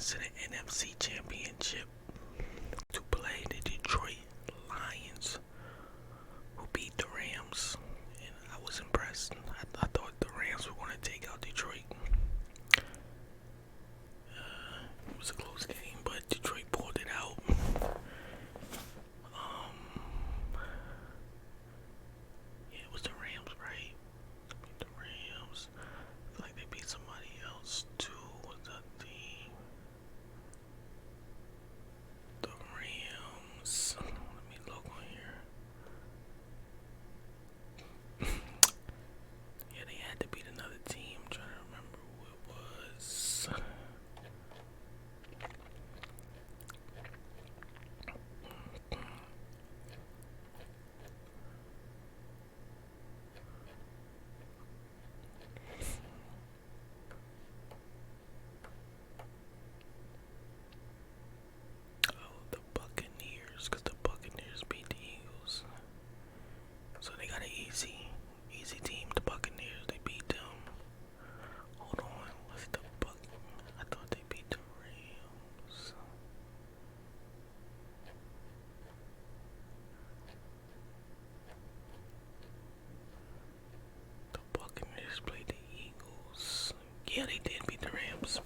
advanced to the NFC Championship to play the Detroit Lions, who beat the Rams, and I was impressed. I thought the Rams were going to take out Detroit. It was a close game, but Detroit pulled it out. Yeah, it was the Rams, right? The Rams. I feel like they beat somebody else too. Was that the Rams? Let me look on here. Yeah, they had to beat another team. I'm trying to remember who it was. The Buccaneers, because the Buccaneers beat the Eagles. So they got an easy team. The Buccaneers, they beat them. Hold on, was it the I thought they beat the Rams. The Buccaneers played the Eagles. Yeah, they did beat the Rams.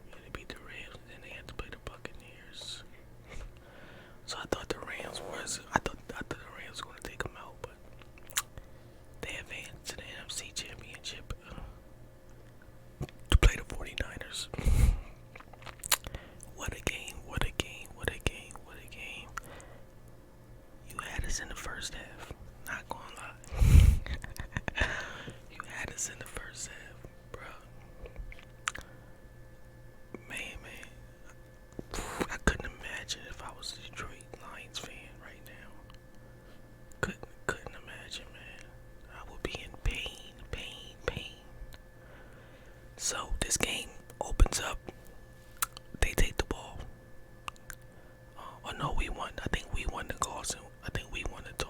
Yeah, they beat the Rams, and then they had to play the Buccaneers. So I thought the Rams was going to take them out, but they advanced to the NFC Championship to play the 49ers. What a game, what a game, what a game, what a game. You had us in the first half, not gonna lie. You had us in the first half, bro. Man. I couldn't imagine if I was a Detroit Lions fan right now. Couldn't imagine, man. I would be in pain. So this game opens up. They take the ball. Oh no, we won. I think we won the toss. I think we won the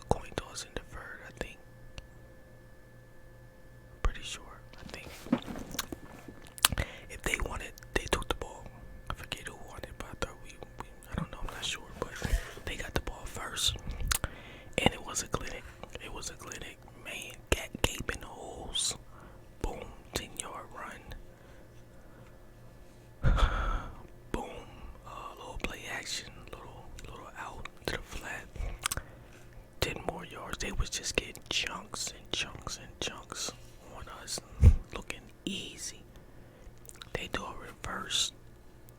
coin toss and deferred. I think. Pretty sure. I think. If they won it, they took the ball. I forget who won it, but I thought we I don't know. I'm not sure, but they got the ball first, and it was a clinic. Man. Gaping holes. Boom. 10-yard run. Boom. Little play action. Little out to the flat. 10 more yards. They was just getting chunks on us. Looking easy. They do a reverse.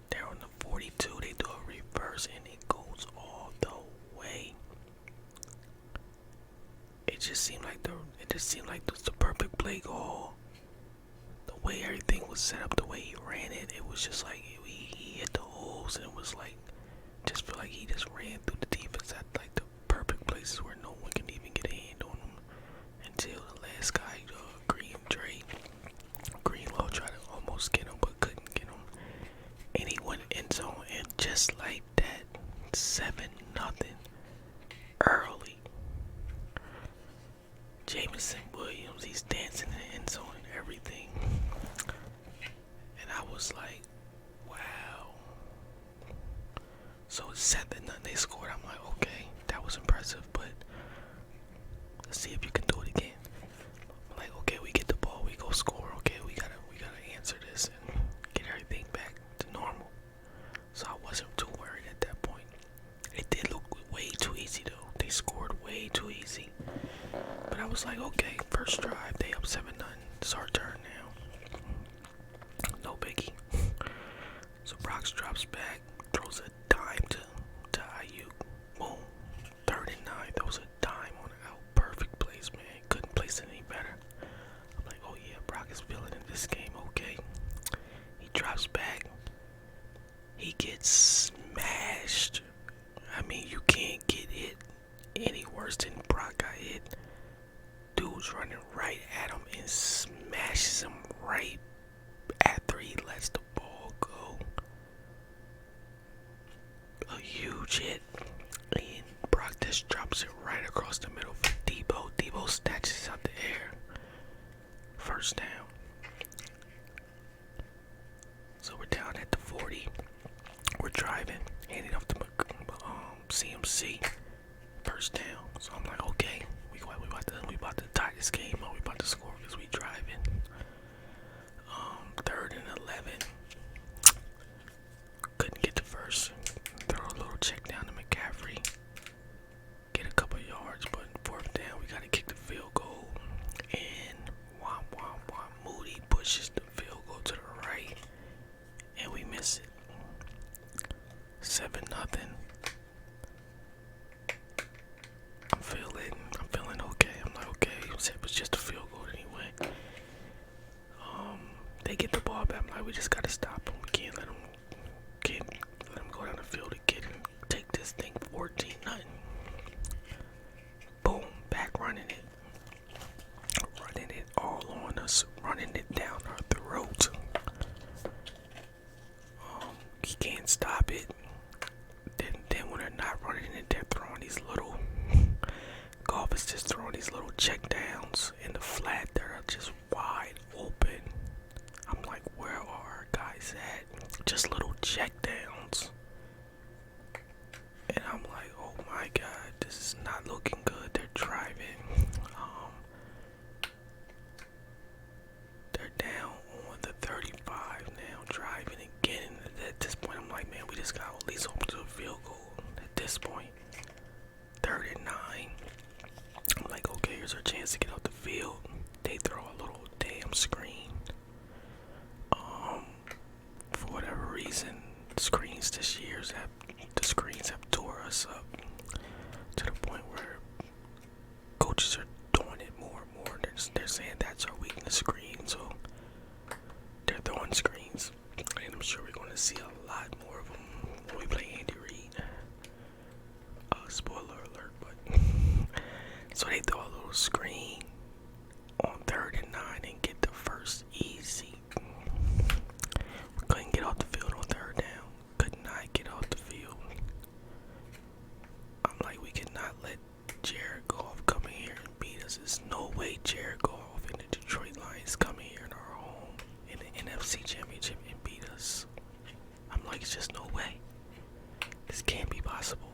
They're on the 42. They do a reverse and it goes all the way. It just seemed like it was the perfect play call. The way everything was set up, the way he ran it, it was just like he hit the holes, and it was like just feel like he just ran through the defense at like the perfect places where no one can even get a hand on him until the last guy, Greenlaw tried to almost get him but couldn't get him, and he went end zone, and just like that, 7-0 early. Jameson Williams, he's dancing in the end zone and everything. And I was like, wow. So it's 7-0 they scored. I'm like, okay, that was impressive, but let's see if you can do it again. I'm like, okay, we get the ball, we go score. Okay, we gotta answer this and get everything back to normal. So I wasn't too worried at that point. It did look way too easy though. They scored way too easy. But I was like, okay, first drive, they up 7-0. It's our turn now. No biggie. So Brox drops back, throws a dime to Ayuk. Boom. 3rd and 9. That was a dime on the out. Perfect place, man. Couldn't place it any better. I'm like, oh yeah, Brock is feeling in this game. Okay. He drops back. He gets smashed. I mean, you can't get hit any worse than Brock got hit. Dude's running right at him and smashes him right after he lets the ball go. A huge hit. And Brock just drops it right across the middle for Debo. Debo snatches out first down. So we're down at the 40. We're driving, handing off to CMC. First down. So I'm like, okay, we about to tie this game up. We about to score because we driving. 3rd and 11. Couldn't get the first. Throw a little check down to McCaffrey. Get a couple yards, but 4th down, we gotta kick the field goal. And Moody pushes the field goal to the right, and we miss it. 7-0. I'm feeling okay. I'm like, okay, it was just a field goal anyway. They get the ball back. I'm like, we just gotta stop them. We can't let them go down the field again and take this thing 14-0. Boom, back running it all on us, running it down our throat. He can't stop it. Then when they're not running it, they're throwing these little. Golf is just throwing these little check downs in the flat that are just wide open. I'm like, where are our guys at? Just little check downs. And I'm like, oh my God, this is not looking good. They're driving. They're down on the 35 now, driving again. At this point, I'm like, man, we just got to at least hope to a field goal. At this point, 3rd and 9. I'm like, okay, here's our chance to get off the field. They throw a little damn screen. For whatever reason, the screens have tore us up to the point where coaches are doing it more and more. They're saying that's our weakness, screen. So they're throwing screens, and I'm sure we're going to see a lot more of them when we play Andy Reid. Spoiler alert, but so they throw a little screen on 3rd and 9 and get the first easy. We couldn't get off the field on 3rd down. Could not get off the field. I'm like, we cannot let Jared Goff come in here and beat us. There's no way Jared Goff and the Detroit Lions come in here in our home in the NFC Championship and beat us. I'm like, it's just no way. This can't be possible.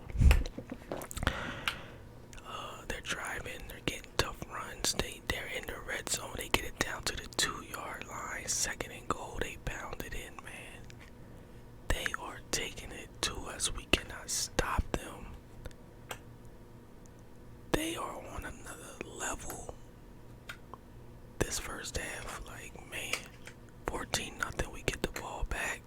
They're driving, they're getting tough runs. They're in the red zone. They get it down to the 2-yard line. 2nd and goal. They pound it in, man. They are taking it to us. We cannot stop them. They are on another level. This first half, like, man, 14-0. We get the ball back.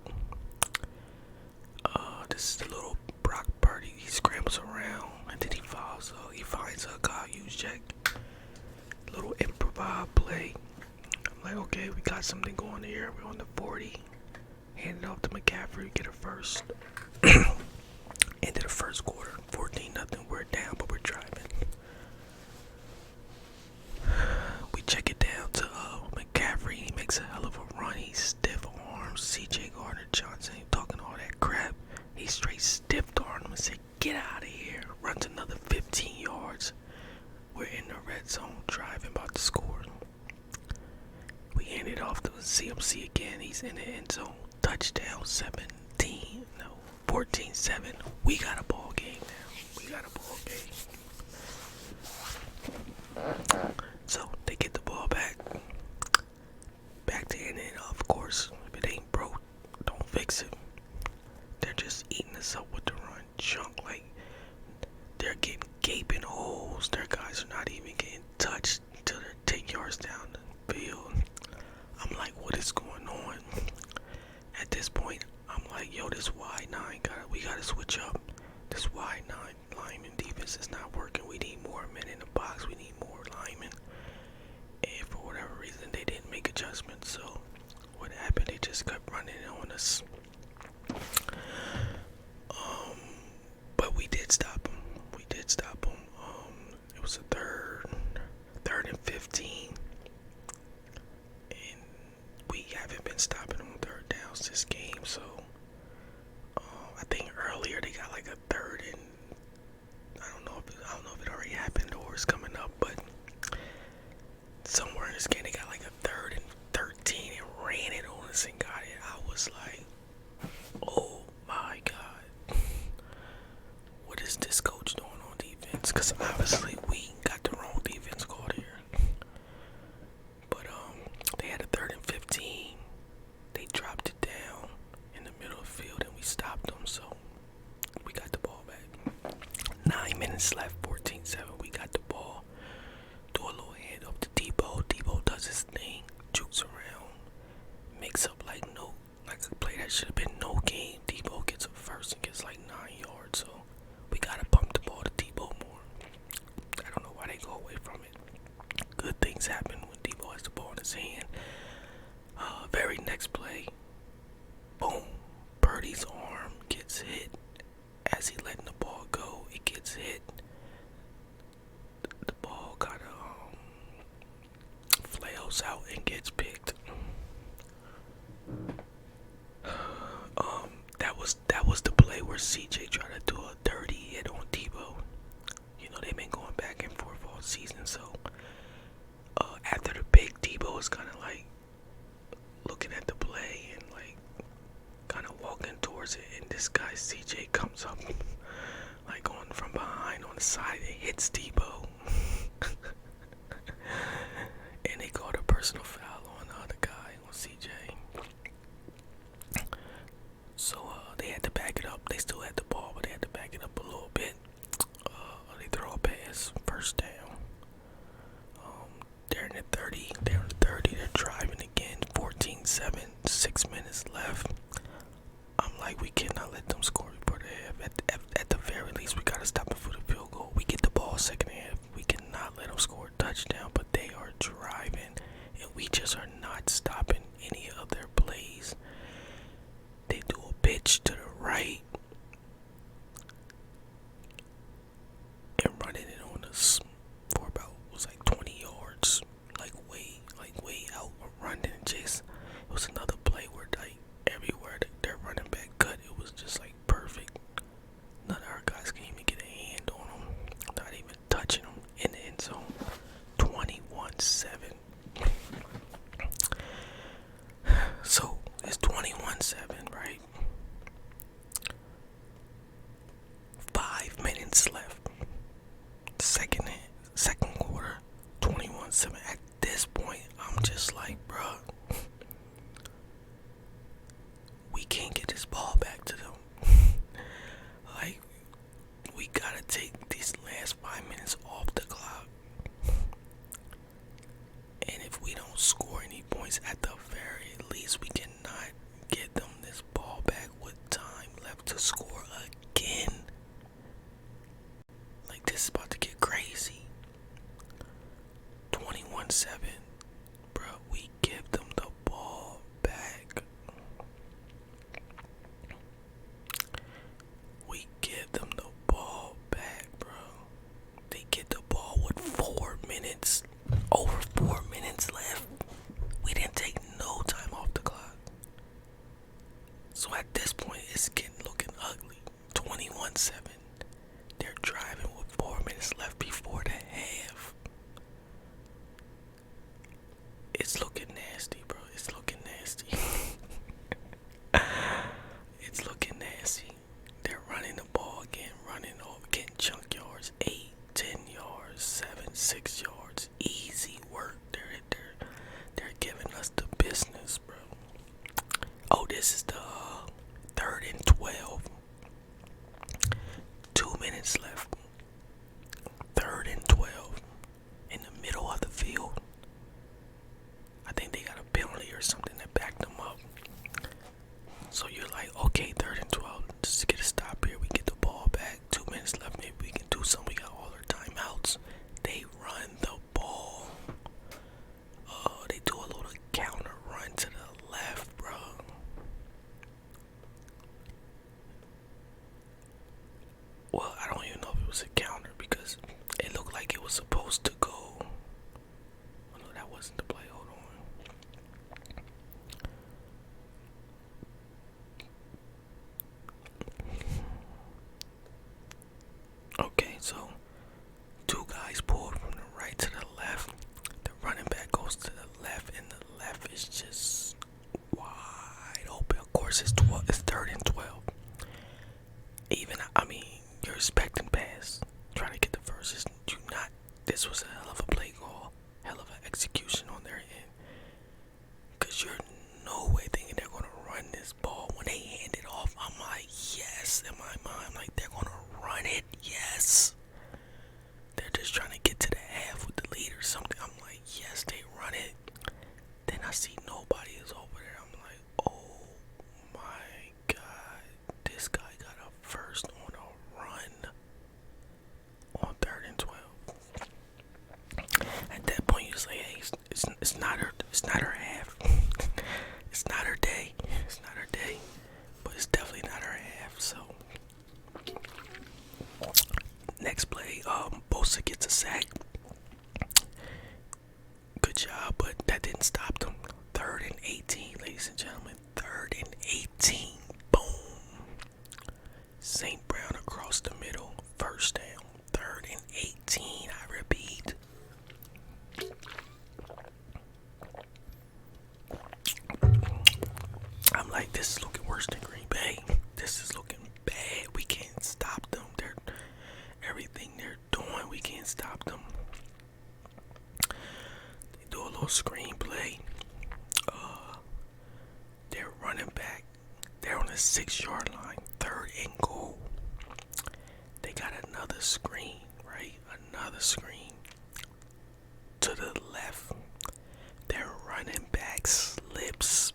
This is the little Brock Purdy. He scrambles around and then he falls. He finds a Kyle Juszczyk. Little improv play. I'm like, okay, we got something going here. We're on the 40. Hand it off to McCaffrey. Get a first. Into the first quarter. 14-0. We're down, but we're driving. We check it down to McCaffrey. He makes a hell of a run. He's stiff arms. CJ Gardner-Johnson talking all that crap. He straight stiffed arm him and said, get out of here. Runs another 15 yards. We're in the red zone, driving, about to score. We hand it off to CMC again. He's in the end zone. Touchdown, 14-7. We got a ball game now. So they get the ball back. Back to hand it off, of course. If it ain't broke, don't fix it. They're just eating us up with the run chunk. Like, they're getting gaping holes. Their guys are not even getting touched until they're 10 yards down the field. I'm like, what is going on? At this point, I'm like, yo, this wide 9, we gotta switch up. This wide 9 lineman defense is not working. We need more men in the box. We need more linemen. And for whatever reason, they didn't make adjustments. So what happened? They just kept running on us. But we did stop them. It was a third and 15. And we haven't been stopping them on 3rd downs this game. So I think earlier they got like a 3rd and I don't know if it already happened or it's coming up, but somewhere in this game they got like a 3rd things happen when Debo has the ball in his hand. Very next play, boom, Purdy's arm gets hit as he letting the ball go. It gets hit. The ball kind of flails out and gets picked. That was the play where CJ tried to do a dirty hit on Debo. You know, they've been going back and forth all season, so after the pick, Debo was kind of like looking at the play and like kind of walking towards it, and this guy CJ comes up like going from behind on the side and hits Debo. And they called a personal foul on the guy, on CJ. So they had to back it up. They still had the ball, but they had to back it up a little bit. They throw a pass, first down. They're in the 30. They're driving again, 14-7, 6 minutes left. I'm like, we cannot let them score before the half. At the very least, we gotta stop it for the field goal. We get the ball second half. We cannot let them score a touchdown, but they are driving, and we just are not stopping any of their plays. They do a pitch to the right and running it on us for about, it was like 20 yards, like way out, running and just, it was another play where like everywhere their running back cut, it was just like perfect. None of our guys can even get a hand on them, not even touching them in the end zone. 21-7. So it's 21-7, right? 5 minutes left. Second quarter, 21-7. At this point, I'm just like, bruh, we can't get this ball back to them. Like, we gotta take these last 5 minutes off the clock. And if we don't score any points, at the very least, we cannot get them this ball back with time left to score again. Like, this is about to get crazy. 21-7. Bro, we give them the ball back. We give them the ball back, bro. They get the ball with 4 minutes, over 4 minutes left. We didn't take no time off the clock. So at this point, it's looking ugly. 21-7. They're driving with 4 minutes left before the half. It's looking nasty, bro. It's looking nasty. It's looking nasty. They're running the ball again, getting chunk yards, 8, 10 yards, 7, 6 yards. Easy work. They're giving us the business, bro. Oh, this is the 3rd and 12. 2 minutes left. 3rd and 12. In the middle of the field. I think they got a penalty or something that backed them up. So you're like, okay, 3rd and 12. Just to get a stop here, we get the ball back. 2 minutes left. Maybe we can do something. We got all our timeouts. They run the ball. They do a little counter run to the left, bro. Well, I don't even know if it was a counter because it looked like it was supposed to go. Oh no, that wasn't the play. Hold on. Okay, so 2 guys pulled from the right to the left. The running back goes to the left, and the left is just wide open. Of course, it's 3rd and 12. You're expecting pass, trying to get the first. This was a hell of a play call, hell of an execution on their end. Cause you're no way thinking they're gonna run this ball. When they hand it off, I'm like, yes. In my mind, I'm like, they're gonna run it, yes. They're just trying to get to the half with the lead or something. I'm like, yes, they run it. Then I see nobody is over there. I'm like, oh my God, this guy got a first on a run on 3rd and 12. At that point, you just like, hey, It's not her half. It's not her day. It's not her day. But it's definitely not her half. So next play, Bosa gets a sack. Good job, but that didn't stop them. 3rd and 18, ladies and gentlemen. 3rd and 18. Boom. St. Brown across the middle. First down. 3rd and 18. I repeat. I'm like, this is looking worse than Green Bay. This is looking bad. We can't stop them. Everything they're doing, we can't stop them. They do a little screen play. They're running back. They're on the 6-yard line. 3rd and goal. They got another screen, right? Another screen to the left. Their running back slips.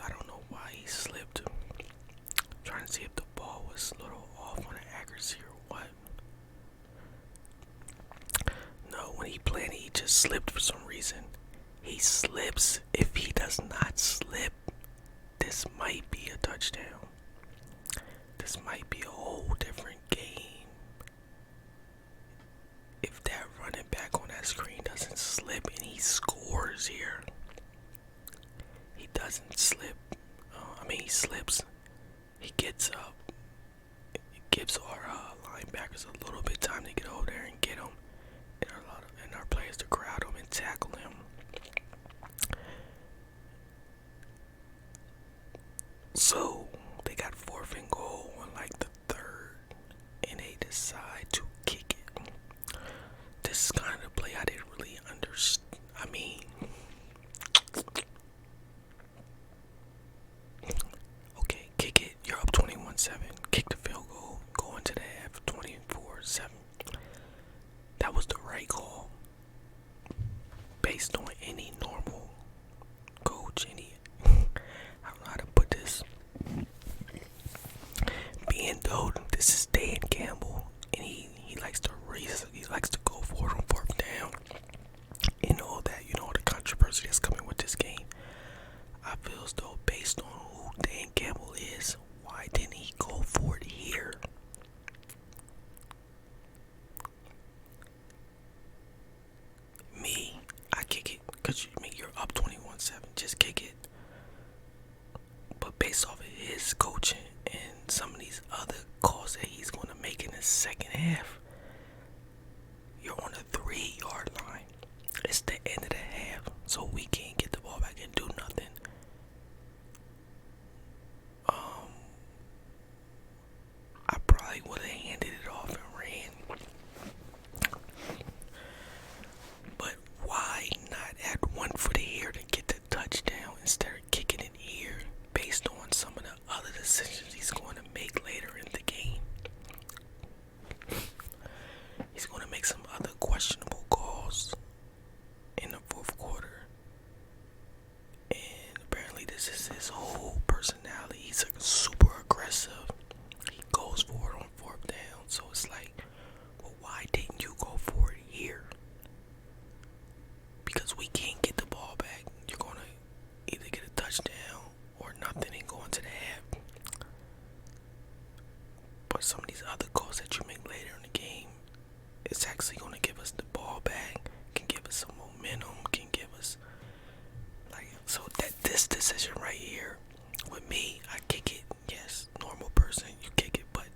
I don't know why he slipped. Trying to see if the ball was a little off on the accuracy or what. No, when he played, he just slipped for some reason. He slips. If he does not slip, this might be a touchdown. This might be a whole different game. If that running back on that screen doesn't slip and he scores here. He doesn't slip. He slips. He gets up. It gives our linebackers a little bit of time to get over there and get him. And our players to crowd him and tackle him. So they got 4th and goal on like the 3rd, and they decide to kick it. This is kind of play I didn't really understand. Okay, kick it. You're up 21-7. Kick the field goal. Go into the half 24-7. That was the right call. Based on any normal coach, I don't know how to put this. Being though this is Dan Campbell, and he likes to race, he likes to go for it on 4th down, and all that, the controversy that's coming with this game. I feel as though based on who Dan Campbell is, why didn't he go for it here? Me, I kick it, because you're up 21-7, just kick it. But based off of his coaching and some of these other calls that he's going to make in the second half, you're on the 3-yard line. It's the end of the half, so we can't get the ball back and do nothing. I probably would have handed it off and ran. But why not add one foot here to get the touchdown instead of kicking it here based on some of the other decisions he's going to make later in the game? He's going to make some other questionable calls in the 4th quarter. And apparently this is his whole personality. He's like super aggressive. He goes for it on 4th down. So it's like, well, why didn't you go for it here? Because we can't get the ball back. You're going to either get a touchdown or nothing and go into the half. But some of these other calls that you make later in the game, it's actually going to give us the ball back, can give us some momentum, can give us so that this decision right here with me, I kick it. Yes, normal person, you kick it, but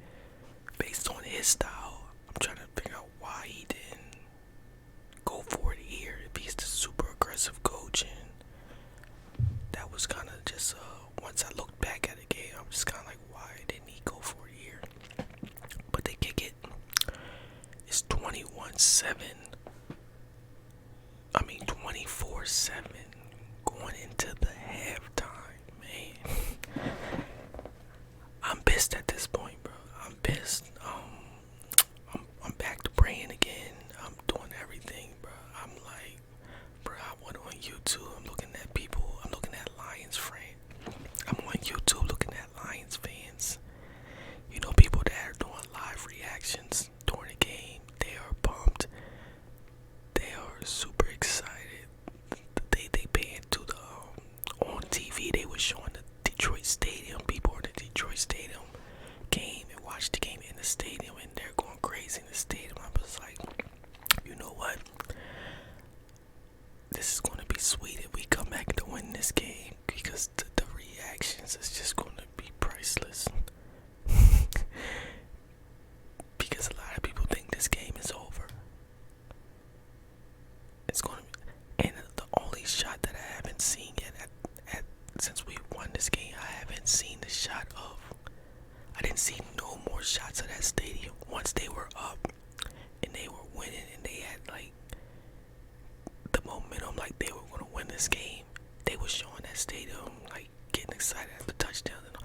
based on his style, I'm trying to figure out why he didn't go for it here. If he's the super aggressive coach, and that was kind of just once I looked back at the game, I'm just kind of like, why didn't he go for it here? But they kick it. It's 21-7. 24-7 going into the halftime, man. I'm pissed at this point, bro. I'm pissed. I'm back to praying again. I'm doing everything, bro. I'm like, bro, I went on YouTube. I'm looking at people. I'm looking at Lions fans. I'm on YouTube looking at Lions fans. People that are doing live reactions during the game. They are pumped. watch the game in the stadium, and they're going crazy in the stadium. I was like, you know what? This is going to be sweet if we come back to win this game, because the reactions is just going to be priceless. Because a lot of people think this game is over. It's going to be, and the only shot that I haven't seen yet since we won this game, I haven't seen the shot of. I didn't see no more shots of that stadium once they were up and they were winning and they had like the momentum, like they were gonna win this game. They were showing that stadium like getting excited at the touchdown and all.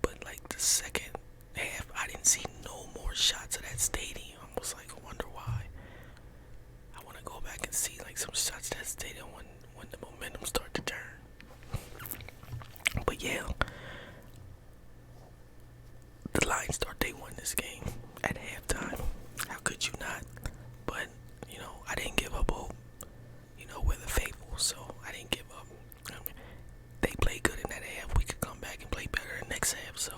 But like the second half, I didn't see no more shots of that stadium. I was like, I wonder why. I want to go back and see like some shots of that stadium when the momentum started to turn. But yeah, the Lions thought they won this game at halftime. How could you not? But, you know, I didn't give up hope. You know, we're the faithful, so I didn't give up. I mean, they played good in that half. We could come back and play better in the next half. So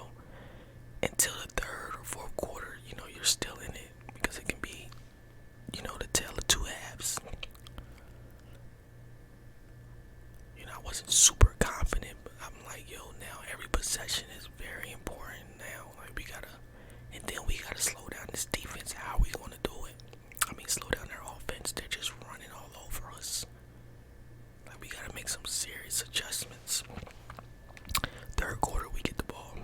until the third or fourth quarter, you know, you're still in it, because it can be, you know, the tale of two halves. You know, I wasn't super confident, but I'm like, yo, now every possession is very important now. Like, we gotta slow down this defense. How are we gonna do it? I mean, slow down their offense. They're just running all over us. Like, we gotta make some serious adjustments. Third quarter, we get the ball.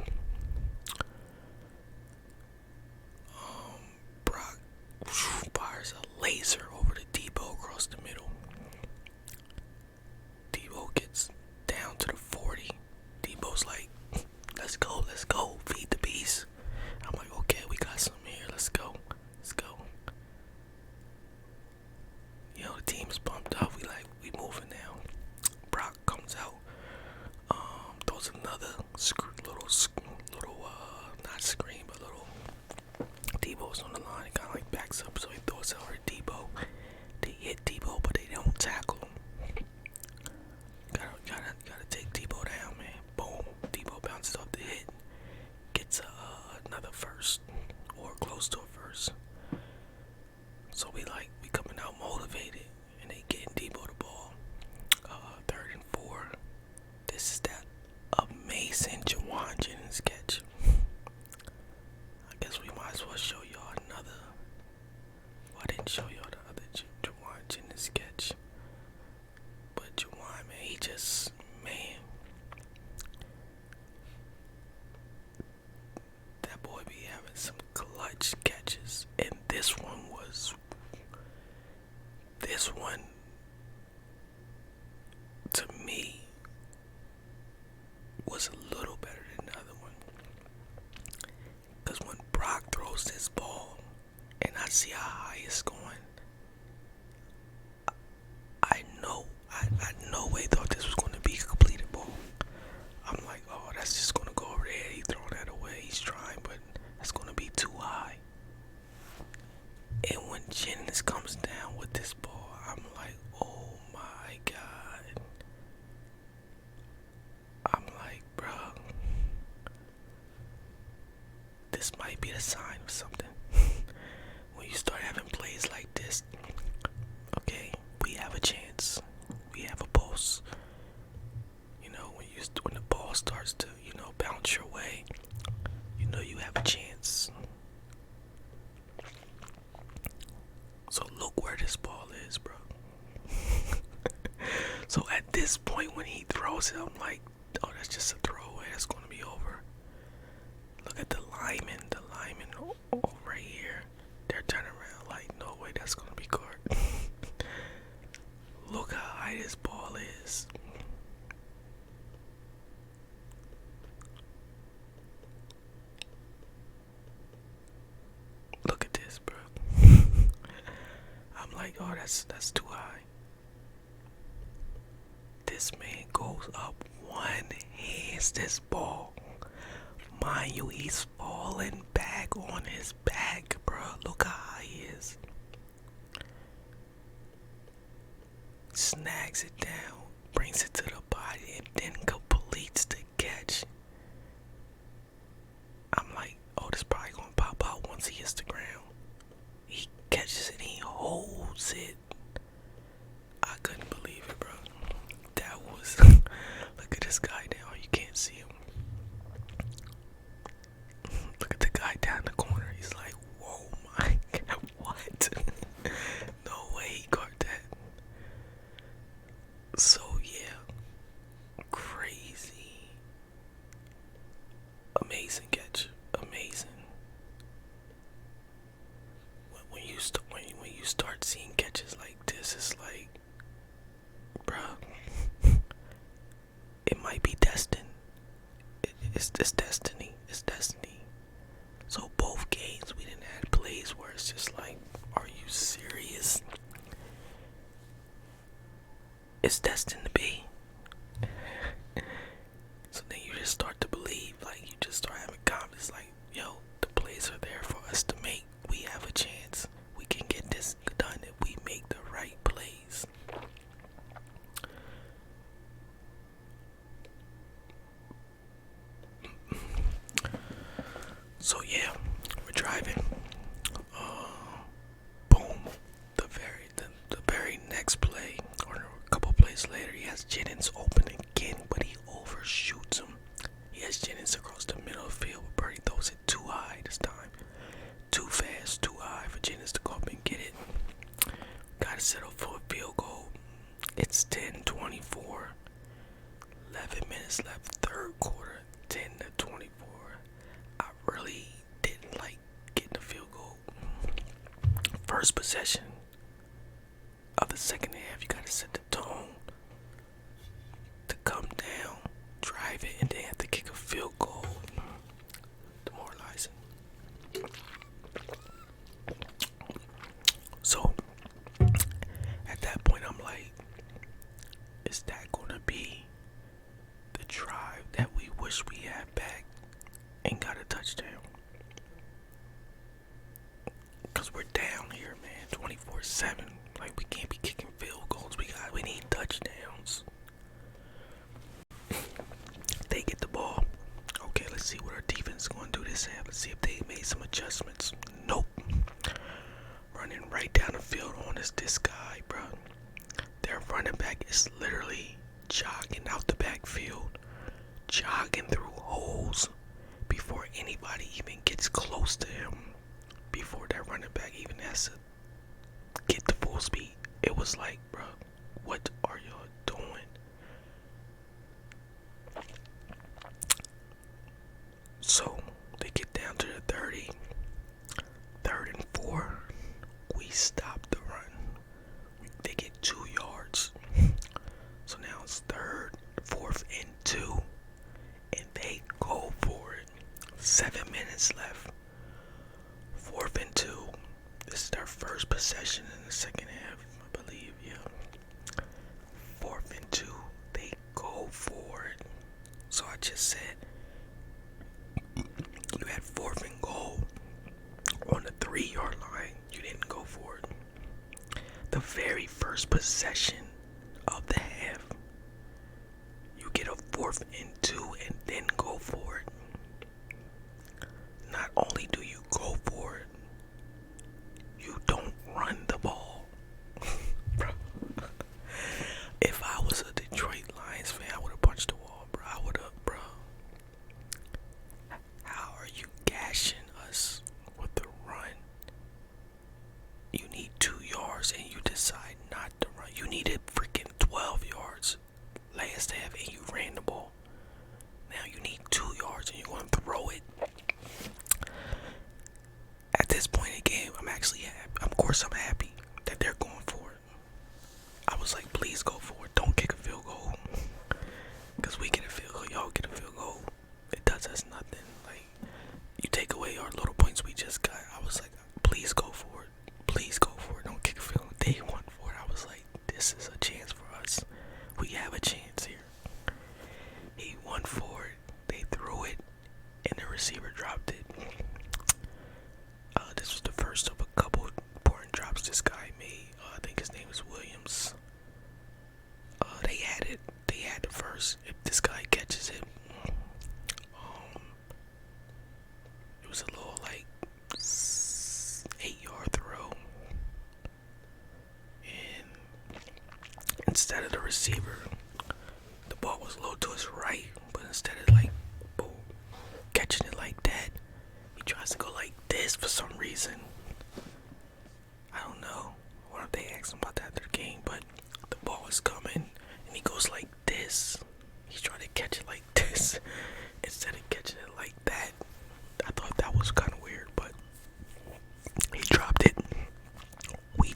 Brock fires a laser over to Debo across the middle. Debo gets down to the 40. Debo's like, let's go, feed the beast. I'm like, okay, we got some here, let's go. You know, the team's pumped up, we moving now. Brock comes out, throws another not screen, but little, Debo's on the line, kind of like backs up, so he throws it over to Debo. They hit Debo, but they don't tackle him. Gotta take Debo down, man. Boom. Debo bounces off the hit. Gets another first, or close to a first. So we coming out motivated, and they getting Debo the ball. 3rd and 4. This is that amazing Jawan Jennings catch. I guess we might as well show y'all another. Well, I didn't show y'all the other Jawan Jennings catch. But Jawan, man, he just, man. That boy be having some clutch catches. And this one, to me, was a little better than the other one. Because when Brock throws this ball, and I see how high it's going, I no way thought this was going to be a completed ball. I'm like, oh, that's just going to go over there. He throwing that away. He's trying, but that's going to be too high. And when Jennings comes down with this ball, I'm like, oh my God. I'm like, bro, this might be a sign of something. When you start having plays like this, okay, we have a chance. We have a pulse. You know, when the ball starts to, you know, bounce your way, you know you have a chance. So look where this ball is, bro. So at this point when he throws it, I'm like, oh, that's just a throwaway. That's going to be over. Look at the linemen over here. They're turning around like, no way, that's going to be caught. Look how high this ball is. Look at this, bro. I'm like, oh, that's too high. This man goes up one hands this ball. Mind you, he's falling back on his back, bro. Look how high he is. Snags it down, brings it to the body, and then completes the catch. I'm like, oh, this probably you start seeing catches like this, it's like, bruh, it might be destined. It's destiny. It's destiny. So both games we didn't have plays where it's just like, are you serious? It's destined to be. So then you just start to believe, like you just start having confidence, like, yo, the plays are there for us to make. We have a chance. We can get this done if we make the right plays. So yeah, we're driving. Boom. The very next play, or a couple plays later, he has Jennings open again, but he overshoots him. He has Jennings across the middle of the field, but Birdie throws it too high this time. Too fast, too high for Jennings to go up and get it. Gotta settle for a field goal. It's 10-24. 11 minutes left, third quarter, 10-24. I really didn't like getting a field goal. First possession of the second half, you gotta set the tone to come down, drive it, and then have to kick a field goal. Demoralizing. So at that point, I'm like, is that gonna be the drive that we wish we had back and got a touchdown? Because we're down here, man, 24-7. Like, we can't be kicking field goals. We need touchdowns. They get the ball. Okay, let's see what our defense is going to do this half. Let's see if they made some adjustments. Nope. Running right down the field on this guy, bro. Their running back is literally jogging out the backfield, jogging through holes before anybody even gets close to him, before that running back even has to get to full speed. It was like, bro, what are y'all doing? So they get down to the 30, 3rd and 4. We stop the run. They get 2 yards. So now it's 4th and 2, and they go for it. 7 minutes left. 4th and 2. This is their first possession in the second half, I believe. Yeah. 4th and 2. They go for it. So I just said, you had 4th and goal on the 3-yard line. You didn't go for it. The very first possession of the half, you get a 4th and 2 and then go for it. Not only do you go for it, you don't run the ball. Bro. If I was a Detroit Lions fan, I would have punched the wall, bro. I would have, bro. How are you gashing us with the run? You need 2 yards and you decide not to run. You needed freaking 12 yards last half and you ran the ball. Now you need 2 yards and you're going to throw it. At this point in the game, I'm actually happy. Of course, I'm happy that they're going for it. I was like, please go for it. Don't kick a field goal. Because we get a field goal, y'all get a field goal. It does us nothing. Like, you take away our little points we just got. I was like, please go for it. Please go for it. Don't kick a field goal. They went for it. I was like, this is a chance for us. We have a chance here. He went for it. They threw it. And the receiver dropped it. This was the first of a couple important drops this guy made. I think his name is Williams. They had it. They had it first. If this guy catches it, it was a little like 8-yard throw. And instead of the receiver, the ball was low to his right. But instead of like, boom, catching it like that, he tries to go like this for some reason. I don't know. I wonder if they asked him about that after the game, but the ball is coming and he goes like this. He's trying to catch it like this instead of catching it like that. I thought that was kind of weird, but he dropped it. We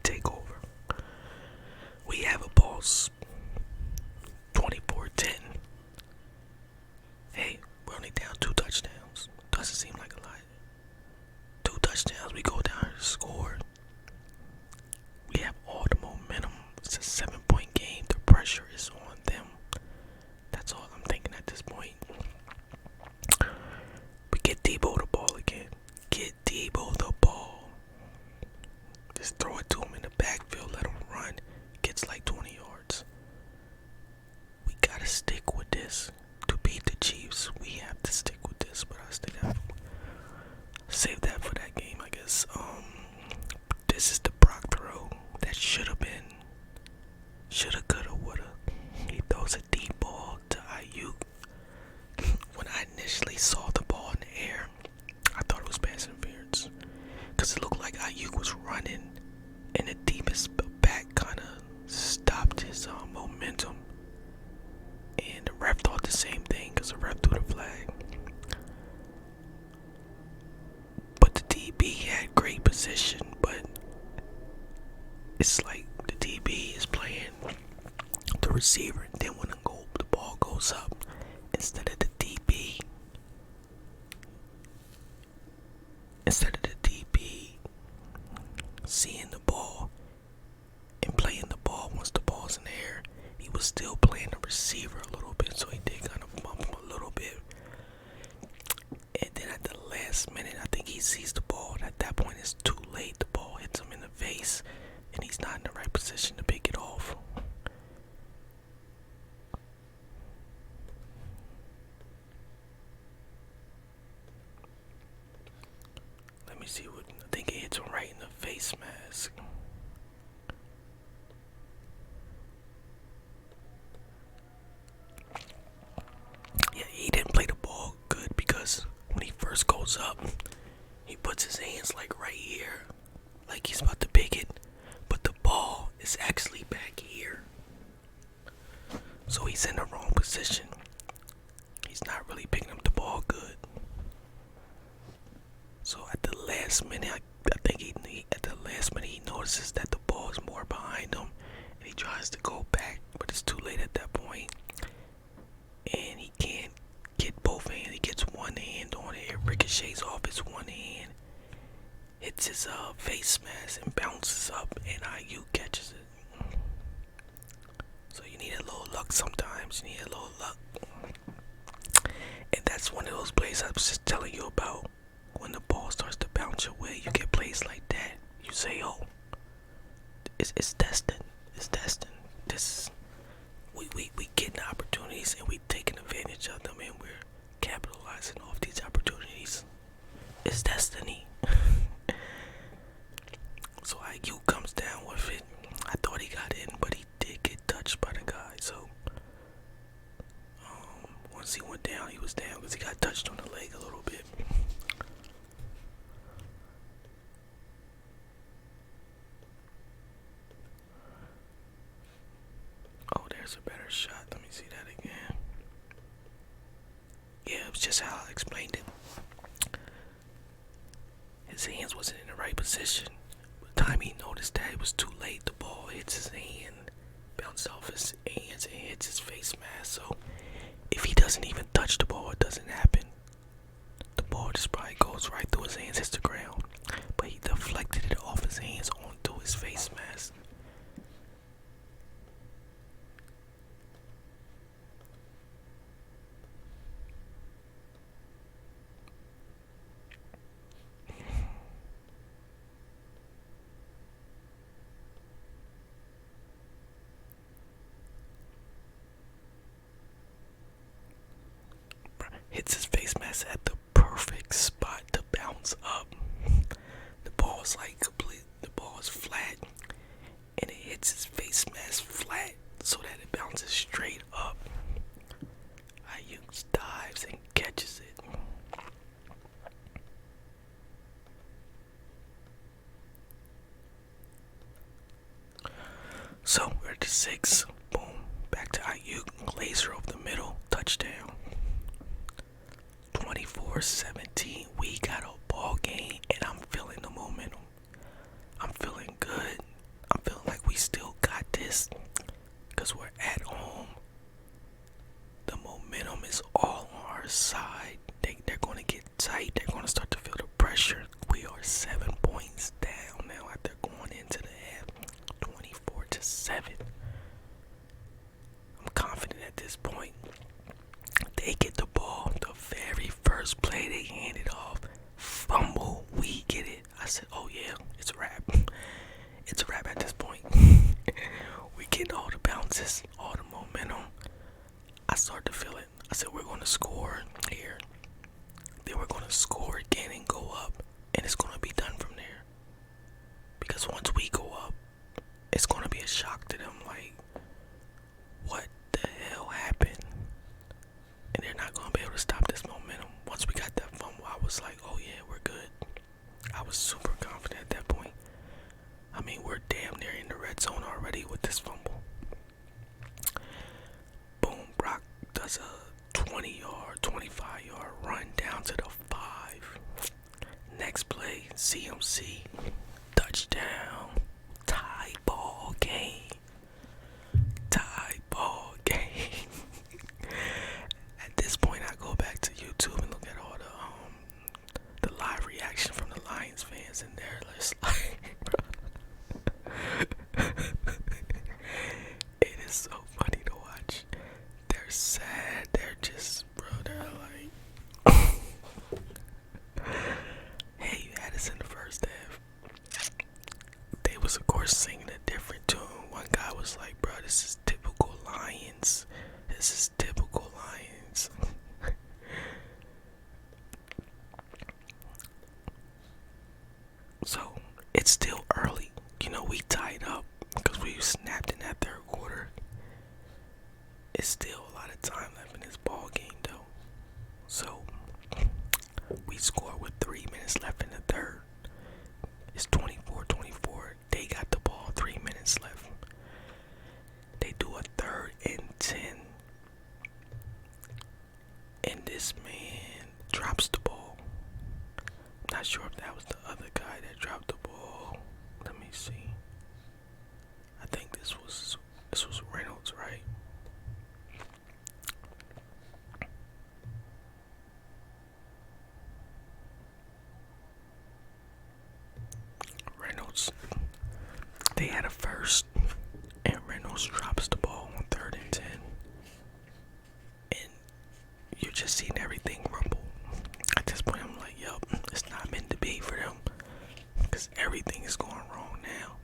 touchdowns. We go down and score. We have all the momentum. It's a 7-point game. The pressure is on them. That's all I'm thinking at this point. We get Debo the ball again. Get Debo the ball. Just throw it to him in the backfield. Let him run. Gets like 20 yards. We gotta stick with this. To beat the Chiefs, we have to stick with this. But I'll save that for that game, I guess. This is the Brock throw that should have been. Shoulda, coulda, woulda. He throws a deep ball to Ayuk. When I initially saw the ball in the air, I thought it was pass interference. Because it looked like Ayuk was running and the deepest back kind of stopped his momentum. And the ref thought the same thing because the ref threw the flag. But the DB had great position, but it's like the DB is playing the receiver, and then when the ball goes up, instead of the DB seeing the ball and playing the ball once the ball's in the air, he was still playing the receiver a little bit, so he did kind of bump him a little bit. And then at the last minute, I think he sees the ball, and at that point it's too late. The ball hits him in the face, and he's not in the right position to pick it off. Let me see what, I think it hits him right in the face mask. Yeah, he didn't play the ball good because when he first goes up, he puts his hands like right here, like he's about to pick it, but the ball is actually back here. So he's in the wrong position. He's not really picking up the ball good. So at the last minute, I think at the last minute he notices that the ball is more behind him, and he tries to go back, but it's too late at that point. And he can't get both hands. He gets one hand on it. It ricochets off his one hand, hits his face mask, and bounces up, and Ayuk catches it. So you need a little luck sometimes. You need a little luck. And that's one of those plays I was just telling you about. When the ball starts to bounce your way, you get plays like that. You say, oh, it's destined. It's destined. We getting opportunities and we taking advantage of them, and we're capitalizing off these opportunities. It's destiny. So IQ comes down with it. I thought he got in, but he did get touched by the guy. So once he went down, he was down because he got touched on the leg a little bit. Oh, there's a better shot. Let me see that again. Yeah, it was just how I explained it. His hands wasn't in the right position. By the time he noticed that, it was too late. The ball hits his hand, bounces off his hands, and hits his face mask. So if he doesn't even touch the ball, it doesn't happen. The ball just probably goes right through his hands, hits the ground. But he deflected it off his hands onto his face mask. Hits his face mask at the perfect spot to bounce up. The ball is like complete. The ball is flat, and it hits his face mask flat so that it bounces straight up. Ayuk dives and catches it. So we're at the 6. Boom. Back to Ayuk. Laser over the middle. Touchdown. 24-17. We got a ball game, and I'm feeling the momentum. I'm feeling good. I'm feeling like we still got this because we're at home. The momentum is all on our side. They're going to get tight. They're going to start to feel the pressure. We are 7 chances, all the momentum. I started to feel it. I said, we're going to score here. Then we're going to score again and go up. And it's going to be done from there. Because once we go up, it's going to be a shock to them. Like, what the hell happened? And they're not going to be able to stop this momentum. Once we got that fumble, I was like, oh yeah, we're good. I was super confident at that point. I mean, we're damn near in the red zone already with this fumble. Boom, Brock does a 20-yard, 25-yard run down to the 5. Next play, CMC, touchdown, tie ball game. At this point, I go back to YouTube and look at all the live reaction from the Lions fans, and they're just like, it is so funny to watch. They're sad. They're just, bro, they're like, hey, you had us in the first half. They was, of course, singing a different tune. One guy was like, bro, this is typical Lions. This is typical Lions. So, it's still early. You know, we tied up because we snapped in that third quarter. It's still a lot of time left in this ball game, though. So, we score with 3 minutes left in the third. It's 24-24. They got the ball, 3 minutes left. They do a 3rd and 10. And this man drops the ball. Not sure if that was the other guy that dropped the ball. Let me see. I think this was Reynolds, right? Reynolds. They had a first, and Reynolds drops the ball on 3rd and 10. And you're just seeing everything rumble. At this point, I'm like, yup, it's not meant to be for them. Because everything is going wrong now.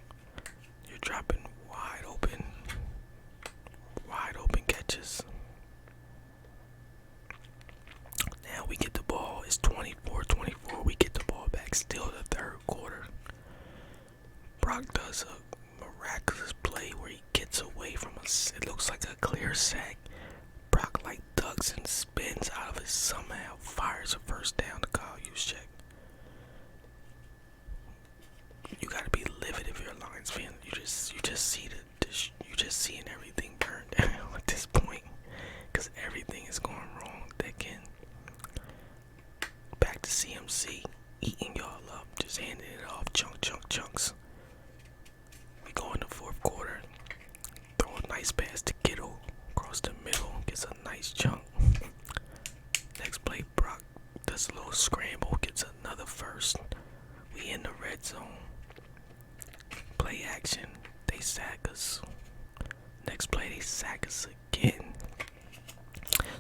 You're dropping wide open catches. Now we get the ball. It's 24-24. We get the ball back. Still the third quarter. Brock does a miraculous play where he gets away from us. It looks like a clear sack. Brock like ducks and spins out of it somehow. Fires a first down to Kyle Juszczyk. You gotta be livid if you're a Lions fan. You just see you just seeing everything burn down at this point, because everything is going wrong. They can back to CMC eating y'all up, just handing it off chunks. We go in the fourth quarter. Throw a nice pass to Kittle across the middle, gets a nice chunk. Next play, Brock does a little scramble, gets another first. We in the red zone. Play action, they sack us. Next play, they sack us again.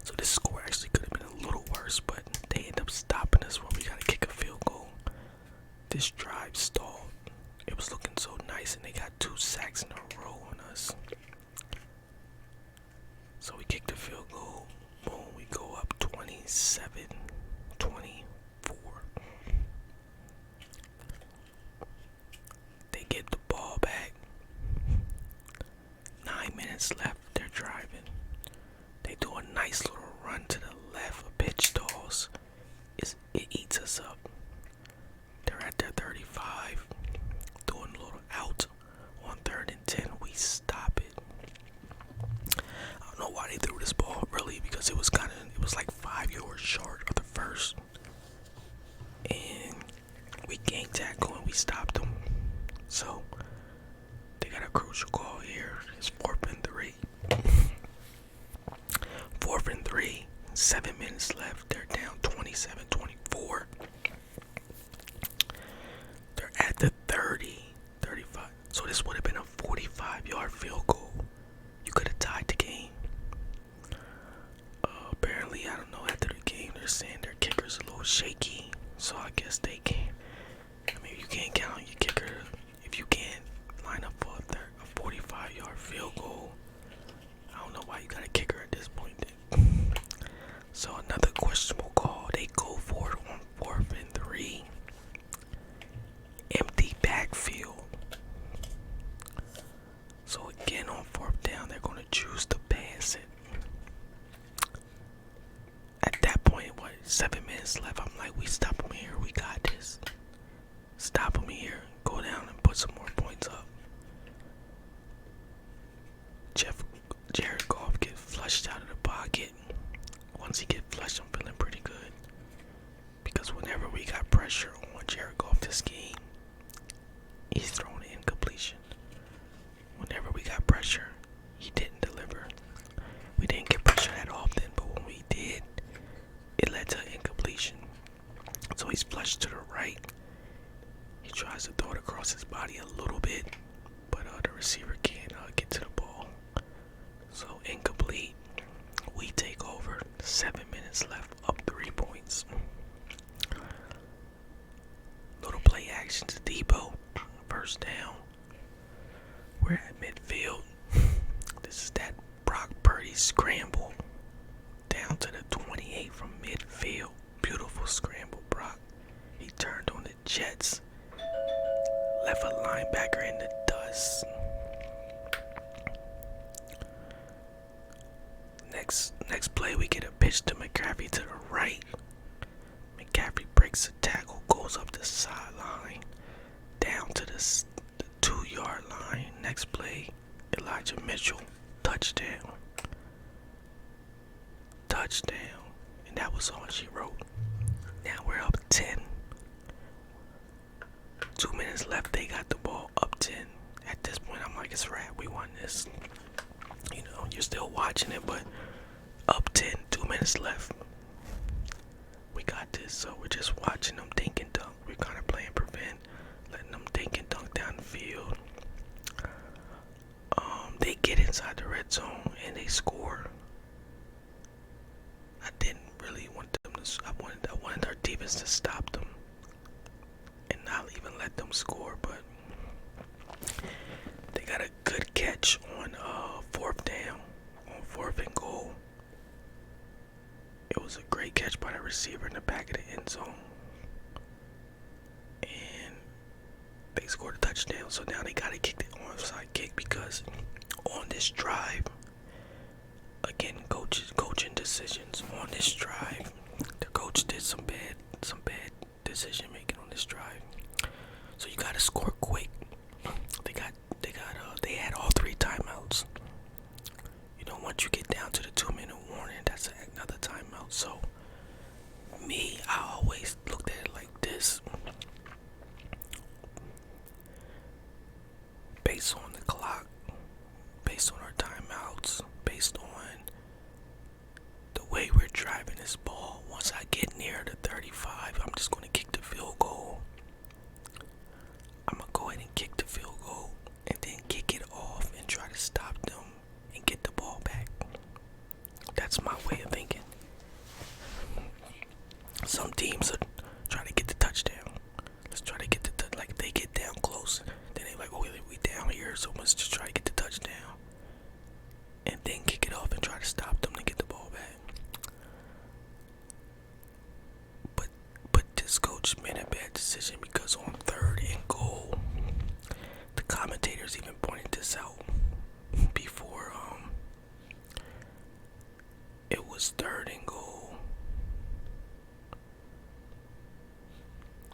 So this score actually could have been a little worse, but they end up stopping us when we gotta kick a field goal. This drive stalled. It was looking so nice, and they got 2 sacks in a row on us. So we kick the field goal. Boom, we go up 27-24. They get the ball back. 9 minutes left. They're driving. They do a nice little run to the left. A pitch stalls. It eats us up. They're at their 35. Doing a little out on 3rd and 10. We stop it. I don't know why they threw this ball, really, because it was like 5 yards short of the first. And we gang tackle and we stopped them. So they got a crucial call here. It's 4th and 3. 4th and 3. 7 minutes left. They're down 27-24. They're at the 30, 35. So this would have been a 45-yard field goal. You could have tied the game. Apparently, I don't know, after the game, they're saying their kicker's a little shaky. So I guess they can't. I mean, you can't count on your kicker if you can't line up for a 45-yard field goal. backfield. So again, on 4th down, they're going to choose to pass it. At that point, 7 minutes left, I'm like, we stop them here, we got this. Stop them here, go down and put some more points up. Jared Goff get flushed out of the pocket. Once he get flushed, I'm feeling pretty good. Because whenever we got pressure on Jared Goff this game, he's throwing an incompletion. Whenever we got pressure, he didn't deliver. We didn't get pressure that often, but when we did, it led to incompletion. So he's flushed to the right. He tries to throw it across his body a little bit, but the receiver can't get to the ball. So incomplete. We take over. 7 minutes left, up 3 points. Little play action to Debo. 1st down. We're at midfield. This is that Brock Purdy scramble. Down to the 28 from midfield. Beautiful scramble, Brock. He turned on the Jets. Left a linebacker in the dust. Next play, we get a pitch to McCaffrey to the right. McCaffrey breaks the tackle, goes up the sideline, down to the 2-yard line. Next play, Elijah Mitchell, touchdown. And that was all she wrote. Now we're up 10. 2 minutes left, they got the ball, up 10. At this point, I'm like, it's a wrap, we won this. You know, you're still watching it, but up 10, 2 minutes left. We got this, so we're just watching them dink and dunk. We're kind of playing prevent, letting them dink and dunk down the field. They get inside the red zone and they score. I didn't really want them to. I wanted our defense to stop them and not even let them score, but they got a good catch on 4th down, on 4th and goal. It was a great catch by the receiver in the back of the end zone. And they scored a touchdown, so now they got to kick the onside kick because on this drive, again, coaching decisions on this drive. The coach did some bad decision making on this drive. So you got to score quick. They had all 3 timeouts. You know, once you get down to the 2-minute warning, that's another timeout. So, I always looked at it like this. Based on the clock, based on our timeouts, based on the way we're driving this ball, once I get near the 35, I'm just going to kick the field goal. I'm going to go ahead and kick the field goal and then kick it off and try to stop them and get the ball back. That's my way of thinking. Some teams are trying to get the touchdown. Let's try to get like they get down close, then they like, oh, we down here, so let's just try to get the touchdown and then kick it off and try to stop them to get the ball back. But this coach made a bad decision because on 3rd and goal, the commentators even pointed this out before it was 3rd and goal.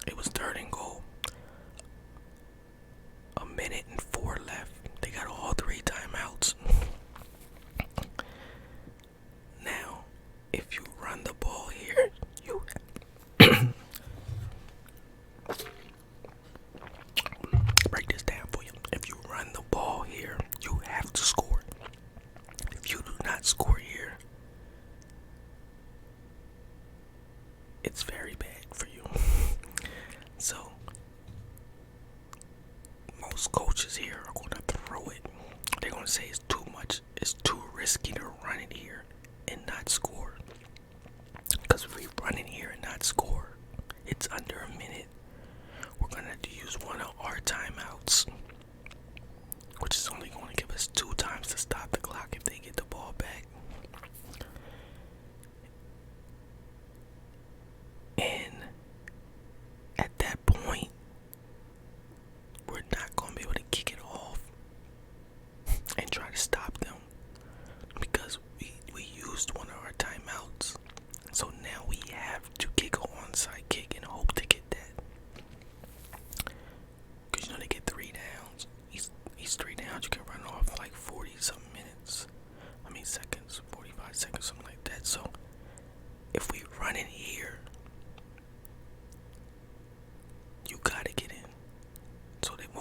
It was 3rd and goal. 1 minute and 4 left. They got all 3 timeouts. Now, if you run the ball here, you break this down for you. If you run the ball here, you have to score. If you do not score here, it's very bad for you. So, most coaches here are going to throw it. They're going to say it's too much. It's too risky to run it here and not score. Because if we run it here and not score, it's under a minute. We're going to have to use one of our timeouts, which is only going to give us 2 times to stop the clock if they get the ball back. And at that point, we're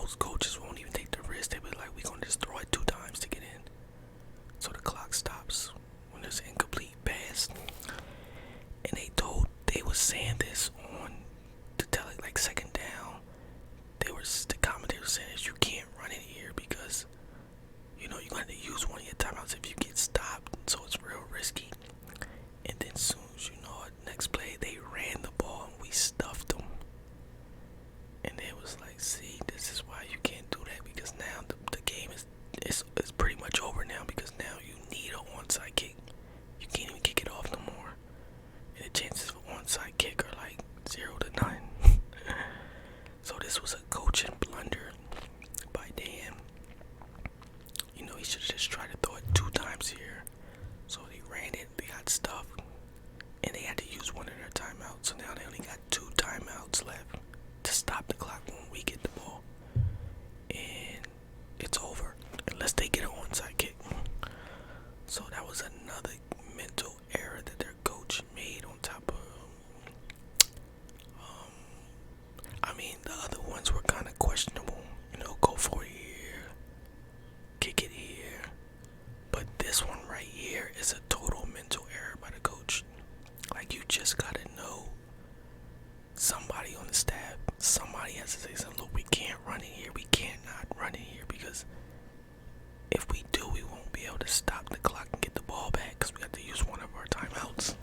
most coaches won't even take the risk. They be like, we're gonna just throw it 2 times to get in, so the clock stops when there's an incomplete pass. And they was saying this on to tell it like second down. The commentator was saying is you can't run it here because you're gonna have to use one of your timeouts if you get stopped, so it's real risky. And then soon as next play they ran the ball and we stuffed them. And it was like, see, this is why you can't do that, because now the game is pretty much over now, because now you need an onside kick. You can't even kick it off no more. And the chances of an onside kick are like 0 to 9. So this was a coaching blunder by Dan. He should have just tried to throw it 2 times here. So they ran it, they got stuffed, and they had to use one of their timeouts. So now they only got 2 timeouts left to stop the clock when we get the ball. And it's over unless they get an onside kick. So that was another mental error that their coach made on top of the other ones were kind of questionable. Go for it here, kick it here. But this one right here is a total mental error by the coach. Like, you just gotta know somebody on the staff, somebody has to say something. Look, we can't run it here. We can't not run it here, because if we do, we won't be able to stop the clock and get the ball back, because we have to use one of our timeouts.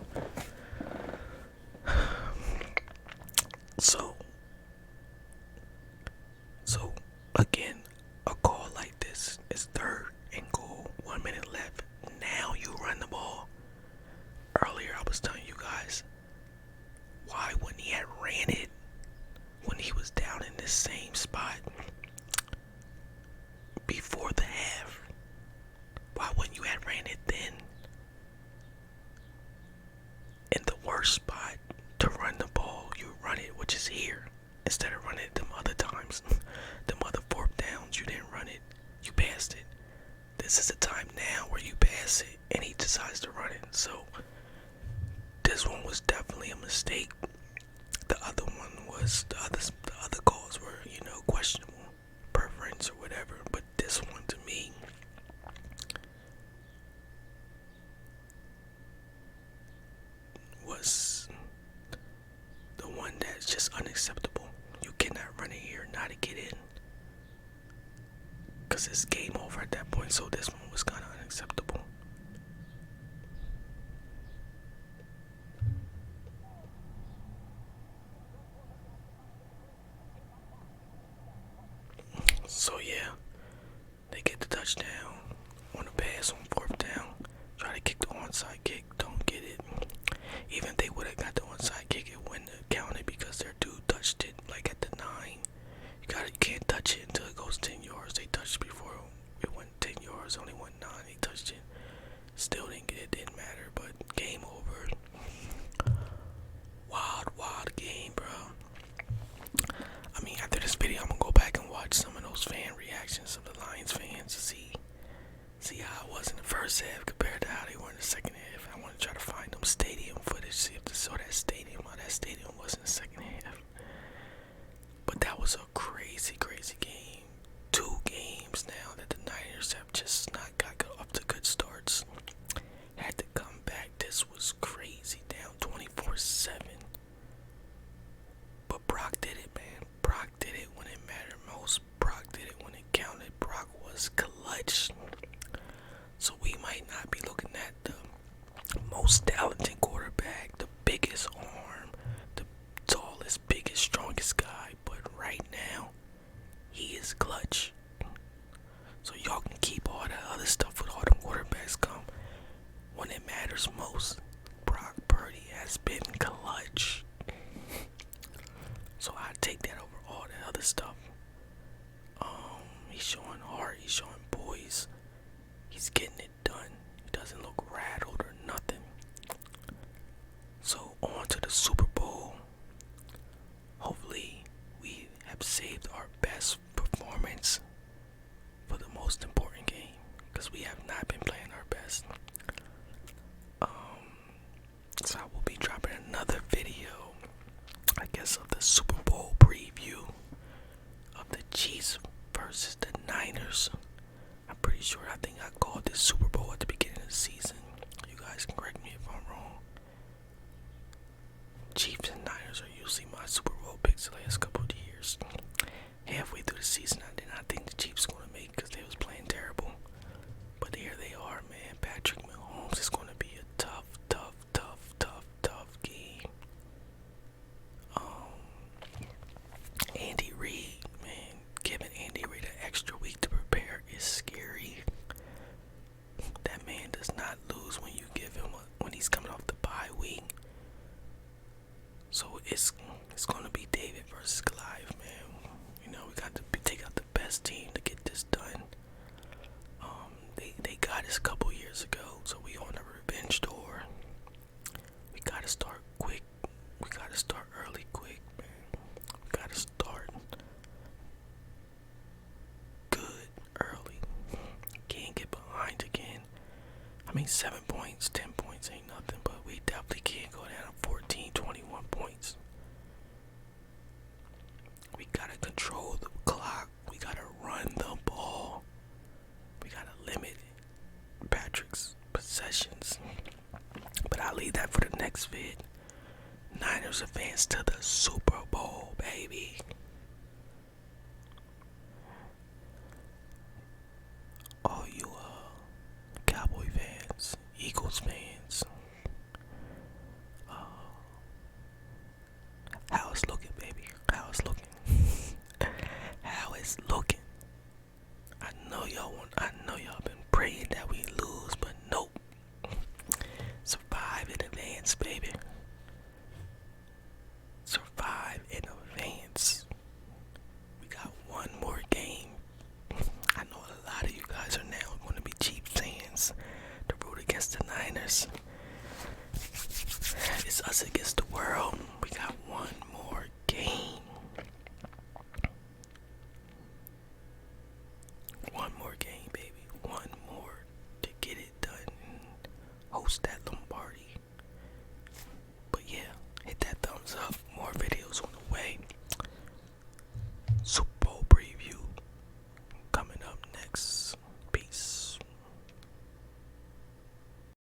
So again, a call like this is 3rd and goal, 1 minute left. Now you run the ball. Earlier I was telling you guys why when he had ran it, when he was down in this same spot before the half, why when you had ran it then in the worst spot to run the ball, you run it, which is here, instead of running it them other times, them other 4th downs, you didn't run it, you passed it. This is the time now where you pass it and he decides to run it. So this one was definitely a mistake. The other one was, the other calls were, questionable preference or whatever. But this one, to me, was the one that's just unacceptable. You cannot run it here not to get in, because it's game over at that point. So this one was kind of unacceptable. So yeah, they get the touchdown on the pass on 4th down. Try to kick the onside kick, don't get it. Even if they would have got the onside kick, it wouldn't have counted, because their dude touched it like at the 9. You can't touch it until it goes 10 yards. They touched before it went 10 yards, only went 9. They touched it, still didn't get it, didn't matter. But game over. Wild game, bro. After this video, I'm gonna go back and watch some of those fan reactions of the Lions fans to see how it was in the first half compared to how they were in the second half. I want to try to find them stadium footage, see if they saw that stadium, how that stadium was in the second half. But that was a crazy game. 2 games now that the Niners have just not got off to good starts. Had to come back. This was crazy, down 24-7. But Brock did it, man. Brock did it when it mattered most. Brock did it when it counted. Brock was clutch. So we might not be looking at the most talented quarterback, the biggest arm, the tallest, biggest, strongest guy, but right now, he is clutch. So y'all can keep all that other stuff with all the quarterbacks come. When it matters most, Brock Purdy has been clutch. So I take that over all that other stuff. He's showing heart, he's showing poise. He's getting it done. He doesn't look rattled or nothing. So on to the Super Bowl. Hopefully we have saved our best performance for the most important game, because we have not been playing our best. So I will be dropping another video, I guess, of the Super Bowl preview of the Chiefs versus the Niners. I'm pretty sure, I think I called this Super Bowl at the beginning of the season. You guys can correct me if I'm wrong. Chiefs and Niners are usually my Super Bowl picks the last couple of years. Halfway through the season, I did not think the Chiefs were going to make because they was playing terrible. But here they are, man. Patrick Mahomes is going to be a tough game. Andy Reid, man, giving Andy Reid an extra week to prepare is scary. That man does not lose when you give him when he's coming off the bye week. So it's going to be David versus Goliath, man. You know, we got to take out the best team to get this done. They got us a couple years ago, so we on a revenge tour. We gotta start quick. We gotta start early quick, man. We gotta start good early. Can't get behind again. I mean, 7 points, 10 points ain't nothing, but we definitely can't go down 14, 21 points. We gotta control the clock. We gotta run the ball. We gotta limit Patrick's possessions. But I'll leave that for the next vid. Niners advance to the Super Bowl, baby. All you Cowboy fans, Eagles fans, how it's looking, baby? How it's looking? How it's looking? I know y'all been praying that we lose, but nope. Survive in advance, baby. Survive in advance. We got one more game. I know a lot of you guys are now going to be Chiefs fans to root against the Niners. It's us against the world.